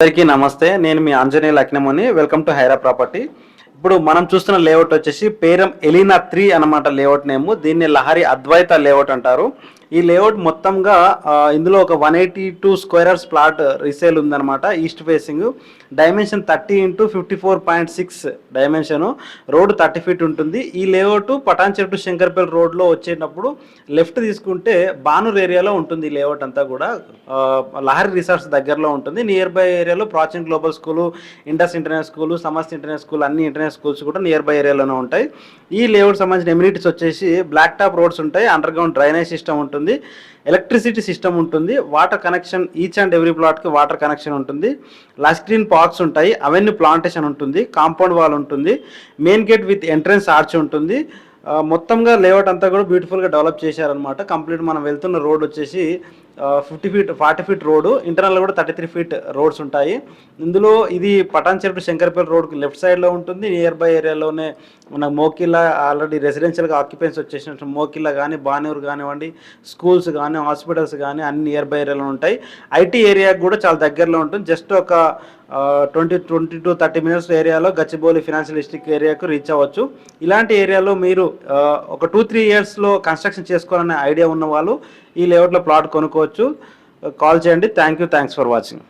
అందరికీ నమస్తే. నేను మీ Anjaneya Laknamuni. Welcome to Hyra property. ఇప్పుడు మనం చూస్తున్న లేఅవుట్ వచ్చేసి పేరం ఎలీనా 3 అన్నమాట లేఅవుట్ నేమ్. దీన్ని లహరి అద్వైత లేఅవుట్ అంటారు. ఈ లేఅవుట్ మొత్తంగా ఇందులో ఒక 182 స్క్వేర్ యార్డ్స్ ప్లాట్ రీసేల్ ఉందన్నమాట. East facing, dimension 30x54.6 dimension, road 30 feet ఉంటుంది. ఈ లేఅవుట్ పటాన్చెరు టు శంకర్పల్లి రోడ్లో వచ్చేటప్పుడు లెఫ్ట్ తీసుకుంటే బానూర్ ఏరియాలో ఉంటుంది. ఈ లేఅవుట్ అంతా కూడా లహరి రిసార్ట్స్ దగ్గరలో ఉంటుంది. నియర్ బై ఏరియాలో Prachin global school, Indus international school, Samastha international school, అన్ని ఇంటర్నేషనల్ స్కూల్స్ కూడా నియర్ బై ఏరియాలోనే ఉంటాయి. ఈ లేఅవుట్ సంబంధించిన ఎమ్యూనిటీస్ వచ్చేసి బ్లాక్ టాప్ రోడ్స్ ఉంటాయి, అండర్ గ్రౌండ్ డ్రైనేజ్ సిస్టమ్ ఉంటుంది, ఎలక్ట్రిసిటీ సిస్టమ్ ఉంటుంది, water connection each and every ప్లాట్కి వాటర్ కనెక్షన్ ఉంటుంది, లష్ గ్రీన్ పార్క్స్ ఉంటాయి, అవెన్యూ ప్లాంటేషన్ ఉంటుంది, కాంపౌండ్ వాల్ ఉంటుంది, main gate with entrance arch ఉంటుంది. మొత్తంగా లేఅవుట్ అంతా కూడా బ్యూటిఫుల్గా డెవలప్ చేశారనమాట. కంప్లీట్ మనం వెళ్తున్న రోడ్ వచ్చేసి 50 ఫీట్ 40 ఫీట్ రోడ్డు, ఇంటర్నల్ కూడా 33 ఫీట్ రోడ్స్ ఉంటాయి. ఇందులో ఇది పటాన్చెరు టు శంకర్పల్లి రోడ్కి లెఫ్ట్ సైడ్లో ఉంటుంది. నియర్ బై ఏరియాలోనే మన మోకిల్లా ఆల్రెడీ రెసిడెన్షియల్గా ఆక్యుపెన్సీ వచ్చేసినట్టు మోకిల్లా కానీ, బానూరు కానివ్వండి, స్కూల్స్ కానీ, హాస్పిటల్స్ కానీ అన్ని నియర్ బై ఏరియాలో ఉంటాయి. ఐటీ ఏరియాకి కూడా చాలా దగ్గరలో ఉంటుంది. జస్ట్ ఒక 20 to 30 మినిట్స్ ఏరియాలో గచ్చిబౌలి ఫినాన్షియల్ డిస్ట్రిక్ట్ ఏరియాకు రీచ్ అవ్వచ్చు. ఇలాంటి ఏరియాలో మీరు ఒక 2-3 ఇయర్స్లో కన్స్ట్రక్షన్ చేసుకోవాలనే ఐడియా ఉన్న వాళ్ళు ఈ లేఅవుట్లో ప్లాట్ కొనుక్కోవచ్చు. కాల్ చేయండి. Thanks for watching.